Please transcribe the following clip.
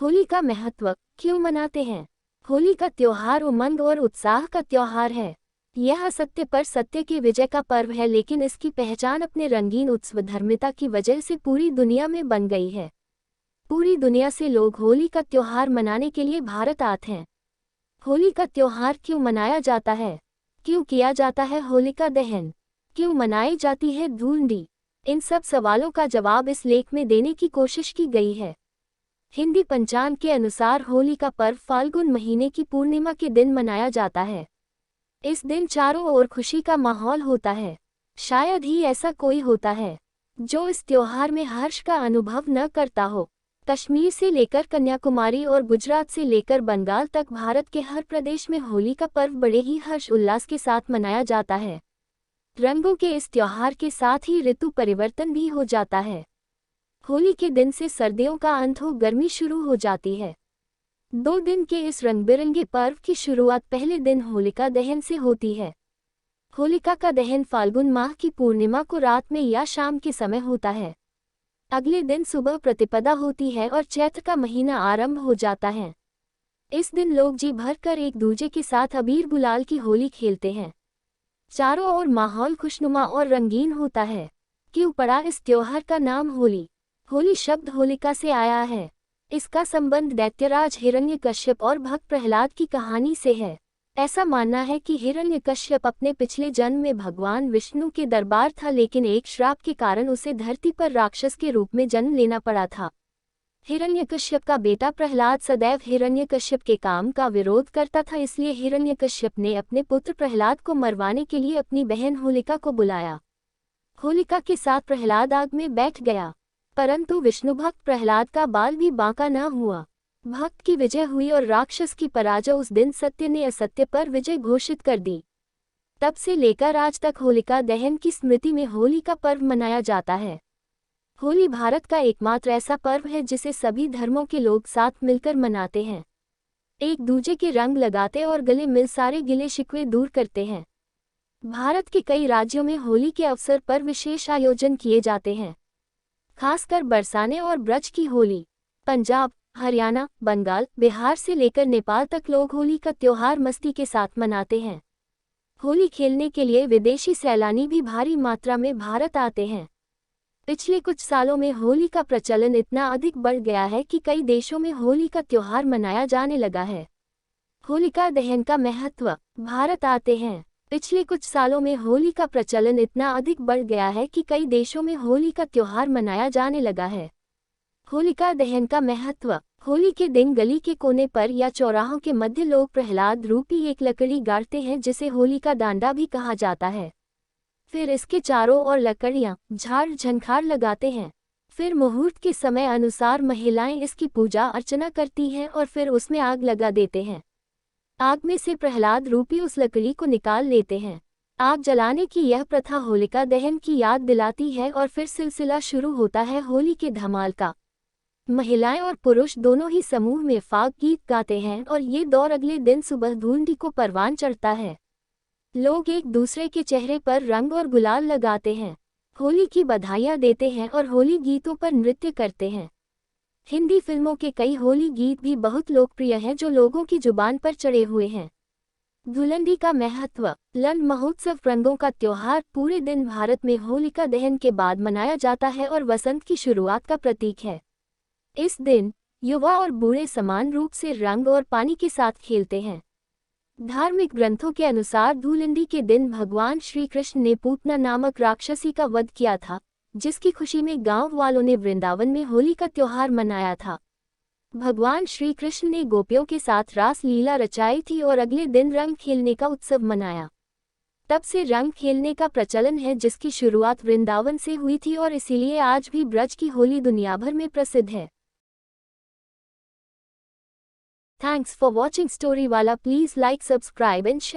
होली का महत्व क्यों मनाते हैं? होली का त्योहार उमंग और उत्साह का त्योहार है। यह असत्य पर सत्य की विजय का पर्व है, लेकिन इसकी पहचान अपने रंगीन उत्सव धर्मिता की वजह से पूरी दुनिया में बन गई है। पूरी दुनिया से लोग होली का त्योहार मनाने के लिए भारत आते हैं। होली का त्योहार क्यों मनाया जाता है? क्यों किया जाता है होलिका दहन? क्यों मनाई जाती है धूलंडी? इन सब सवालों का जवाब इस लेख में देने की कोशिश की गई है। हिंदी पंचांग के अनुसार होली का पर्व फाल्गुन महीने की पूर्णिमा के दिन मनाया जाता है। इस दिन चारों ओर खुशी का माहौल होता है। शायद ही ऐसा कोई होता है जो इस त्योहार में हर्ष का अनुभव न करता हो। कश्मीर से लेकर कन्याकुमारी और गुजरात से लेकर बंगाल तक भारत के हर प्रदेश में होली का पर्व बड़े ही हर्ष उल्लास के साथ मनाया जाता है। रंगों के इस त्योहार के साथ ही ऋतु परिवर्तन भी हो जाता है। होली के दिन से सर्दियों का अंत हो गर्मी शुरू हो जाती है। 2 दिन के इस रंग-बिरंगे पर्व की शुरुआत पहले दिन होलिका दहन से होती है। होलिका का दहन फाल्गुन माह की पूर्णिमा को रात में या शाम के समय होता है। अगले दिन सुबह प्रतिपदा होती है और चैत्र का महीना आरंभ हो जाता है। इस दिन लोग जी भरकर एक दूजे के साथ अबीर गुलाल की होली खेलते हैं। चारों ओर माहौल खुशनुमा और रंगीन होता है। क्यों पड़ा इस त्योहार का नाम होली? होली शब्द होलिका से आया है। इसका संबंध दैत्यराज हिरण्यकश्यप और भक्त प्रहलाद की कहानी से है। ऐसा मानना है कि हिरण्यकश्यप अपने पिछले जन्म में भगवान विष्णु के दरबार था, लेकिन एक श्राप के कारण उसे धरती पर राक्षस के रूप में जन्म लेना पड़ा था। हिरण्यकश्यप का बेटा प्रहलाद सदैव हिरण्यकश्यप के काम का विरोध करता था, इसलिए हिरण्यकश्यप ने अपने पुत्र प्रहलाद को मरवाने के लिए अपनी बहन होलिका को बुलाया। होलिका के साथ प्रहलाद आग में बैठ गया, परंतु विष्णु भक्त प्रहलाद का बाल भी बांका न हुआ। भक्त की विजय हुई और राक्षस की पराजय। उस दिन सत्य ने असत्य पर विजय घोषित कर दी। तब से लेकर आज तक होलिका दहन की स्मृति में होली का पर्व मनाया जाता है। होली भारत का एकमात्र ऐसा पर्व है जिसे सभी धर्मों के लोग साथ मिलकर मनाते हैं। एक दूजे के रंग लगाते और गले मिल सारे गिले शिकवे दूर करते हैं। भारत के कई राज्यों में होली के अवसर पर विशेष आयोजन किए जाते हैं, खासकर बरसाने और ब्रज की होली। पंजाब, हरियाणा, बंगाल, बिहार से लेकर नेपाल तक लोग होली का त्योहार मस्ती के साथ मनाते हैं। होली खेलने के लिए विदेशी सैलानी भी भारी मात्रा में भारत आते हैं। पिछले कुछ सालों में होली का प्रचलन इतना अधिक बढ़ गया है कि कई देशों में होली का त्योहार मनाया जाने लगा है। होलिका दहन का महत्व। भारत आते हैं। पिछले कुछ सालों में होली का प्रचलन इतना अधिक बढ़ गया है कि कई देशों में होली का त्योहार मनाया जाने लगा है। होलिका दहन का महत्व। होली के दिन गली के कोने पर या चौराहों के मध्य लोग प्रहलाद रूपी एक लकड़ी गाड़ते हैं, जिसे होलिका डांडा भी कहा जाता है। फिर इसके चारों ओर लकड़ियां, झाड़ झंखाड़ लगाते हैं। फिर मुहूर्त के समय अनुसार महिलाएं इसकी पूजा अर्चना करती हैं और फिर उसमें आग लगा देते हैं। आग में से प्रहलाद रूपी उस लकड़ी को निकाल लेते हैं। आग जलाने की यह प्रथा होलिका दहन की याद दिलाती है और फिर सिलसिला शुरू होता है होली के धमाल का। महिलाएं और पुरुष दोनों ही समूह में फाग गीत गाते हैं और ये दौर अगले दिन सुबह धूलंडी को परवान चढ़ता है। लोग एक दूसरे के चेहरे पर रंग और गुलाल लगाते हैं, होली की बधाइयां देते हैं और होली गीतों पर नृत्य करते हैं। हिंदी फिल्मों के कई होली गीत भी बहुत लोकप्रिय हैं जो लोगों की जुबान पर चढ़े हुए हैं। धुलंडी का महत्व। लन महोत्सव रंगों का त्योहार पूरे दिन भारत में होलिका दहन के बाद मनाया जाता है और वसंत की शुरुआत का प्रतीक है। इस दिन युवा और बूढ़े समान रूप से रंग और पानी के साथ खेलते हैं। धार्मिक ग्रंथों के अनुसार धूलंडी के दिन भगवान श्री कृष्ण ने पूतना नामक राक्षसी का वध किया था, जिसकी खुशी में गांव वालों ने वृंदावन में होली का त्योहार मनाया था। भगवान श्री कृष्ण ने गोपियों के साथ रास लीला रचाई थी और अगले दिन रंग खेलने का उत्सव मनाया। तब से रंग खेलने का प्रचलन है, जिसकी शुरुआत वृंदावन से हुई थी और इसीलिए आज भी ब्रज की होली दुनिया भर में प्रसिद्ध है। Thanks for watching Story Wala. Please like, subscribe and share.